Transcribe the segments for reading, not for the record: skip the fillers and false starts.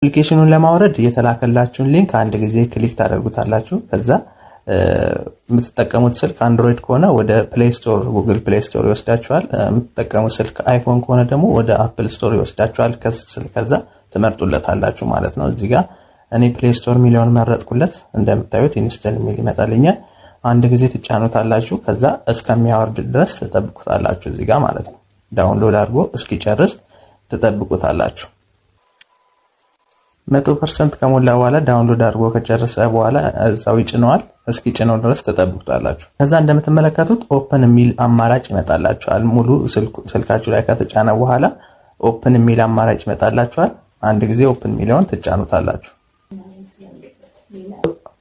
አፕሊኬሽኑን ለማውረድ የተላከላችሁን ሊንክ አንድ ጊዜ ክሊክ ታደርጉታላችሁ። ከዛ የምትጠቀሙት ስልክ አንድሮይድ ከሆነ ወደ ፕሌይ ስቶር ጉግል ፕሌይ ስቶር ይወስዳችኋል። የምትጠቀሙት ስልክ አይፎን ከሆነ ደግሞ ወደ አፕል ስቶር ይወስዳችኋል። ከዛ ትመርጡለታላችሁ ማለት ነው። እዚህ ጋር እኔ ፕሌይ ስቶር ሚሊዮን መረጥኩለት። እንደምታዩት ኢንስቶል የሚል ይመጣልኛል። አንድ ጊዜ ትጫኑታላችሁ። ከዛ እስከሚያወርድ ድረስ ትጠብቁታላችሁ እዚህ ጋር ማለት ነው። ዳውንሎድ አድርጎ እስኪጨርስ ትጠብቁታላችሁ። 100% ከሞላ በኋላ ዳውንሎድ አድርጎ ከጨረሰ በኋላ እዛው ይጭነዋል። እስኪጭነው ድረስ ተጠብቁታላችሁ። ከዛ እንደምትመለከቱት ኦፕን የሚል አማራጭ ይመጣላችኋል። ሙሉ ስልካችሁ ላይ ከተጫነ በኋላ ኦፕን የሚል አማራጭ ይመጣላችኋል። አንድ ጊዜ ኦፕን የሚለውን ትጫኑታላችሁ።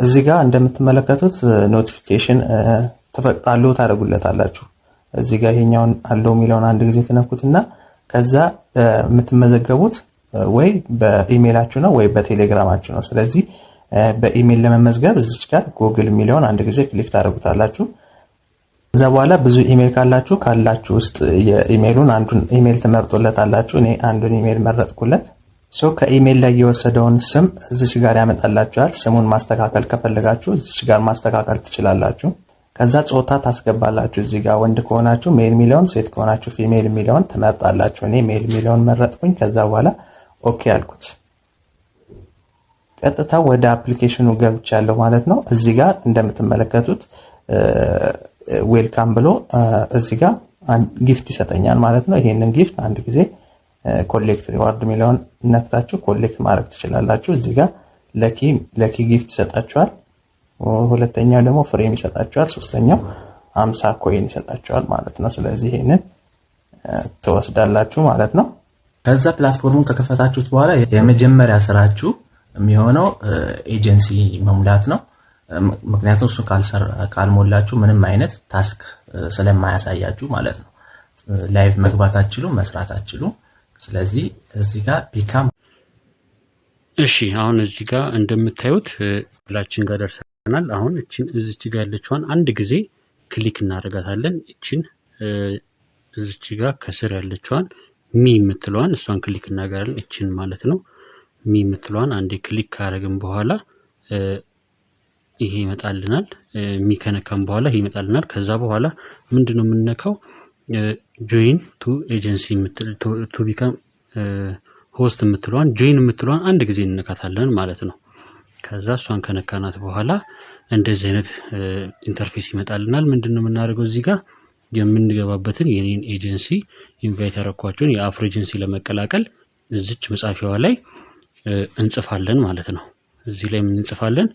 እዚህ ጋር እንደምትመለከቱት ኖቲፊኬሽን ተፈቅዶ ታደርጉለታላችሁ። እዚህ ጋር ይሄኛውን አለው የሚለውን አንድ ጊዜ ትነኩትና ከዛ የምትመዘገቡት ወይ በኢሜይላችሁ ነው ወይ በቴሌግራማችሁ ነው። ስለዚህ በኢሜይል ለመመዝገብ እዚች ጋር ጉግል የሚለውን አንድ ጊዜ ክሊክ ታደርጉታላችሁ። ከዛ በኋላ ብዙ ኢሜይል ካላችሁ ውስጥ የኢሜይሉን አንዱን ኢሜይል ትመርጡለታላችሁ። እኔ አንዱን ኢሜይል መረጥኩለት። ከኢሜይል ላይ የወሰደውን ስም እዚች ጋር ያመጣላችኋል። ስሙን ማስተካከል ከፈለጋችሁ እዚች ጋር ማስተካከል ትችላላችሁ። ከዛ ጾታ ታስገባላችሁ። እዚህ ጋር ወንድ ከሆናችሁ ሜል ሚሊዮን፣ ሴት ከሆናችሁ ፊሜል ሚሊዮን ትመርጣላችሁ። እኔ ሜል ሚሊዮን መረጥኩኝ። ከዛ በኋላ ኦኬ አልኩት። ቀጥታ ወደ አፕሊኬሽኑ ገብቻለሁ ማለት ነው። እዚህ ጋር እንደምትመለከቱት ዌልካም ብሎ እዚህ ጋር ጊፍት ይሰጠኛል ማለት ነው። ይሄንን ጊፍት አንድ ጊዜ ኮሌክት ሪዋርድ ሚሊዮን ነክታችሁ ኮሌክት ማድረግ ትችላላችሁ። እዚህ ጋር ለኪ ጊፍት ይሰጣችኋል። ሁለተኛው ደግሞ ፍሬም ይሰጣችኋል። ሶስተኛው 50 ኮይን ይሰጣችኋል ማለት ነው። ስለዚህ ይሄንን ትወስዳላችሁ ማለት ነው። ከዛ ፕላትፎርሙን ከከፈታችሁት በኋላ የመጀመሪያ ስራችሁ የሚሆነው ኤጀንሲ መሙላት ነው። ምክንያቱም እሱ ካልሞላችሁ ምንም አይነት ታስክ ስለማያሳያችሁ ማለት ነው። ላይቭ መግባት አትችሉም፣ መስራት አትችሉም። ስለዚህ እዚህ ጋር ቢካም እሺ፣ አሁን እዚህ ጋር እንደምታዩት ብላችን ጋር ደርሰናል። አሁን እቺን እዚች ጋር ያለችዋን አንድ ጊዜ ክሊክ እናደርጋታለን። እቺን እዚች ጋር ከስር ያለችዋን ሚ የምትለዋን እሷን ክሊክ እናደርጋለን። እቺን ማለት ነው። ሚ የምትለዋን አንዴ ክሊክ ካደረግን በኋላ ይሄ ይመጣልናል። ሚ ከነካም በኋላ ይሄ ይመጣልናል። ከዛ በኋላ ምንድነው የምንነካው? ጆይን ቱ ኤጀንሲ ቱ ቢካም ሆስት የምትለዋን ጆይን የምትለዋን አንድ ጊዜ እንነካታለን ማለት ነው። ከዛ እሷን ከነካናት በኋላ እንደዚህ አይነት ኢንተርፌስ ይመጣልናል። ምንድነው የምናደርገው? እዚህ ጋር የምንገባበትን የኔን ኤጀንሲ ኢንቫይት ያረኳቸውን የአፍሮ ኤጀንሲ ለመቀላቀል እዚች መጻፊያዋ ላይ እንጽፋለን ማለት ነው። እዚህ ላይ ምን እንጽፋለን?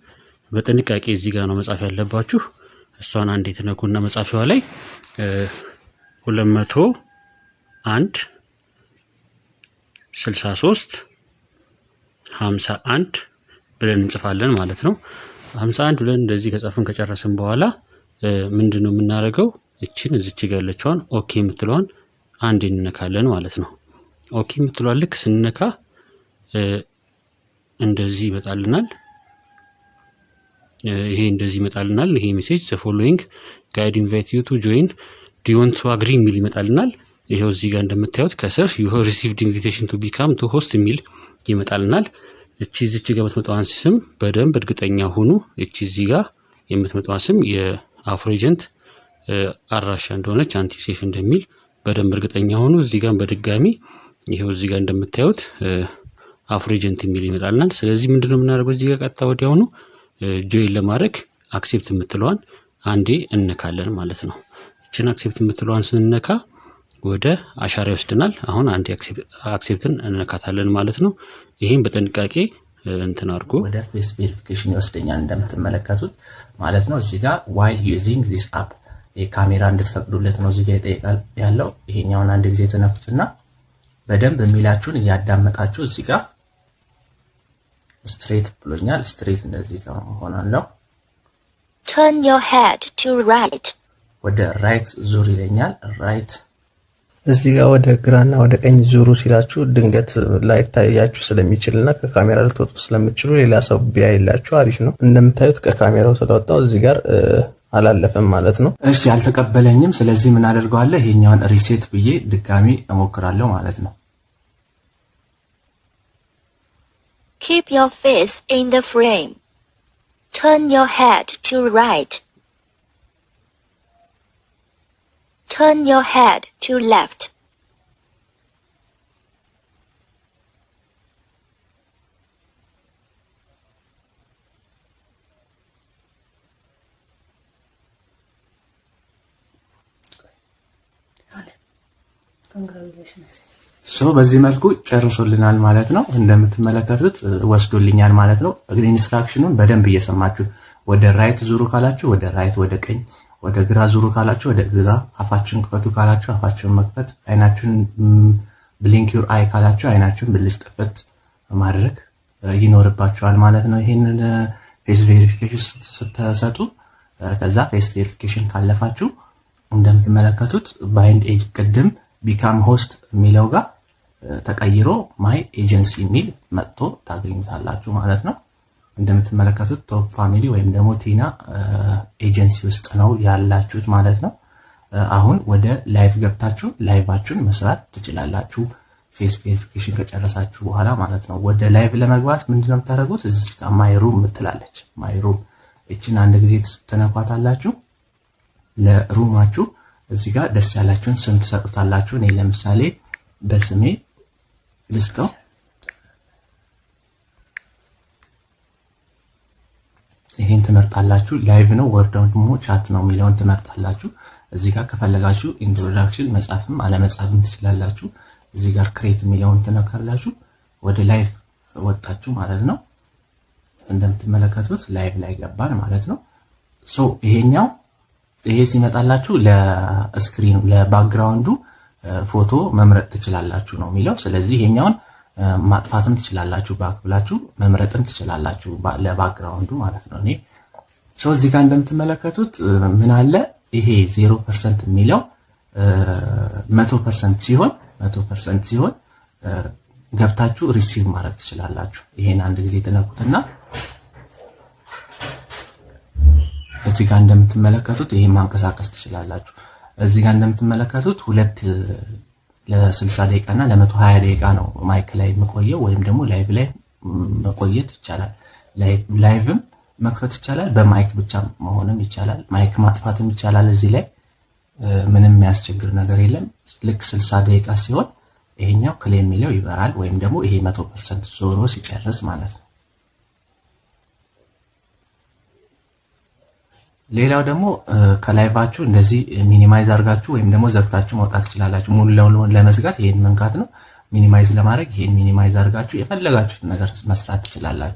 በጥንቃቄ እዚህ ጋር ነው መጻፍ ያለባችሁ። እሷን አንዴ ተነኩና መጻፊያዋ ላይ 201 63 51 ብለን እንጽፋለን ማለት ነው። 51 ብለን እንደዚህ ከጻፍን ከጨረስን በኋላ ምንድነው የምናደርገው? እቺን እዚች ጋር ያለችዋን ኦኬ የምትለዋን አንዴ እንነካለን ማለት ነው። ኦኬ የምትለዋን ልክ ስንነካ እንደዚህ ይመጣልናል። ይሄ እንደዚህ ይመጣልናል። ይሄ ሜሴጅ the following guide invite you to join do you want to agree የሚል ይመጣልናል። ይሄው እዚህ ጋር እንደምታዩት ከስር you have received invitation to become to host የሚል ይመጣልናል። እቺ እዚች ጋር የምትመጣው ስም በደንብ እርግጠኛ ሁኑ። እቺ እዚህ ጋር የምትመጣው ስም የአፍሮ ኤጀንት አራሻ እንደሆነች አንቲሴፍ እንደሚል በደንብ እርግጠኛ ሁኑ። እዚህ ጋር በድጋሚ ይሄው እዚህ ጋር እንደምታዩት አፍሮ ኤጀንት የሚል ይመጣልናል። ስለዚህ ምንድነው የምናደርገው? እዚህ ጋር ቀጥታ ወዲያውኑ ጆይን ለማድረግ አክሴፕት የምትለዋን አንዴ እንነካለን ማለት ነው። እቺን አክሴፕት የምትለዋን ስንነካ ወደ አሻራ ይወስድናል። አሁን አንዴ አክሴፕትን እንነካታለን ማለት ነው። ይሄን በጥንቃቄ እንትን አድርጎ ወደ ፌስ ቬሪፊኬሽን ይወስደኛል እንደምትመለከቱት ማለት ነው። እዚህ ጋር while using this app የካሜራ እንድትፈቅዱለት ነው እዚህ ጋር ይጠይቃል ያለው። ይሄኛውን አንድ ጊዜ ተነኩትና በደንብ የሚላችሁን እያዳመጣችሁ እዚህ ጋር ስትሬት ብሎኛል። ስትሬት እንደዚህ ጋር ሆናለሁ። turn your head to right ወደ ራይት ዙር ይለኛል። ራይት እዚህ ጋር ወደ ግራና ወደ ቀኝ ዙሩ ሲላችሁ ድንገት ላይታያችሁ ስለሚችልና ከካሜራ ልትወጡ ስለምትችሉ ሌላ ሰው ቢያይላችሁ አሪፍ ነው። እንደምታዩት ከካሜራው ስለወጣው እዚህ ጋር አላለፈም ማለት ነው። እሺ አልተቀበለኝም። ስለዚህ ምን አደርጋለሁ? ይሄኛውን ሪሴት ብዬ ድጋሚ እሞክራለሁ ማለት ነው። Keep your face in the frame. Turn your head to right. Turn your head to left. በዚህ መልኩ ጨርሶልናል ማለት ነው። እንደምትመለከቱት ወስዶልኛል ማለት ነው። ኢንስትራክሽኑን በደንብ እየሰማችሁ ወደ ራይት ዙሩ ካላችሁ ወደ ራይት፣ ወደ ቀኝ፣ ወደ ግራ ዙሩ ካላችሁ ወደ ግራ፣ አፋችሁን ክፈቱ ካላችሁ አፋችሁን መክፈት፣ አይናችሁን ብሊንክ ዩር አይ ካላችሁ አይናችሁን ብልጭ ጥፍት ማድረግ ይኖርባችኋል ማለት ነው። ይሄንን ፌስ ቬሪፊኬሽን ስትሰጡ ከዛ ፌስ ቬሪፊኬሽን ካለፋችሁ እንደምትመለከቱት ባይንድ ኤጅ ቅድም ቢካም ሆስት የሚለው ጋር ተቀይሮ ማይ ኤጀንሲ የሚል መጥቶ ታገኙታላችሁ ማለት ነው። እንደምትመለከቱት ቶፕ ፋሚሊ ወይም ደግሞ ቲና ኤጀንሲ ውስጥ ነው ያላችሁት ማለት ነው። አሁን ወደ ላይቭ ገብታችሁ ላይቫችሁን መስራት ትችላላችሁ ፌስ ቬሪፊኬሽን ከጨረሳችሁ በኋላ ማለት ነው። ወደ ላይቭ ለመግባት ምንድነው የምታደርጉት? እዚህ ጋር ማይ ሩም ምትላለች። ማይ ሩም እቺን አንድ ጊዜ ትነኳታላችሁ። ለሩማችሁ እዚህ ጋር ደስ ያላችሁን ስም ትሰጡታላችሁ። እኔ ለምሳሌ በስሜ ልስጠው። ይሄን ትመርጣላችሁ። ላይቭ ነው ወር ደግሞ ቻት ነው የሚለውን ትመርጣላችሁ። እዚህ ጋር ከፈለጋችሁ ኢንትሮዳክሽን መጻፍም አለመጻፍም ትችላላችሁ። እዚህ ጋር ክሬት የሚለውን ትነካላችሁ። ወደ ላይቭ ወጣችሁ ማለት ነው። እንደምትመለከቱት ላይቭ ላይ ገባን ማለት ነው። ይሄ ሲመጣላችሁ ለስክሪኑ ለባክግራውንዱ ፎቶ መምረጥ ትችላላችሁ ነው የሚለው። ስለዚህ ይሄኛውን ማጥፋትም ትችላላችሁ፣ ባክ ብላችሁ መምረጥም ትችላላችሁ ለባክግራውንዱ ማለት ነው። እኔ እዚህ ጋር እንደምትመለከቱት ምን አለ ይሄ 0% የሚለው 100% ሲሆን ገብታችሁ ሪሲቭ ማድረግ ትችላላችሁ። ይሄን አንድ ጊዜ ተነኩትና እዚህ ጋር እንደምትመለከቱት ይሄን ማንቀሳቀስ ትችላላችሁ። እዚህ ጋር እንደምትመለከቱት ለ60 ደቂቃ እና ለ120 ደቂቃ ነው ማይክ ላይ መቆየው ወይም ደግሞ ላይቭ ላይ መቆየት ይቻላል። ላይቭም መክፈት ይቻላል፣ በማይክ ብቻ መሆንም ይቻላል፣ ማይክ ማጥፋትም ይቻላል። እዚህ ላይ ምንም የሚያስቸግር ነገር የለም። ልክ 60 ደቂቃ ሲሆን ይሄኛው ክሌም የሚለው ይበራል ወይም ደግሞ ይሄ 100% ዞሮ ሲጨርስ ማለት ነው። ሌላው ደግሞ ከላይቫችሁ እንደዚህ ሚኒማይዝ አድርጋችሁ ወይም ደግሞ ዘግታችሁ መውጣት ትችላላችሁ። ሙሉ ለሙሉ ለመዝጋት ይሄን መንካት ነው። ሚኒማይዝ ለማድረግ ይሄን ሚኒማይዝ አድርጋችሁ የፈለጋችሁት ነገር መስራት ትችላላችሁ።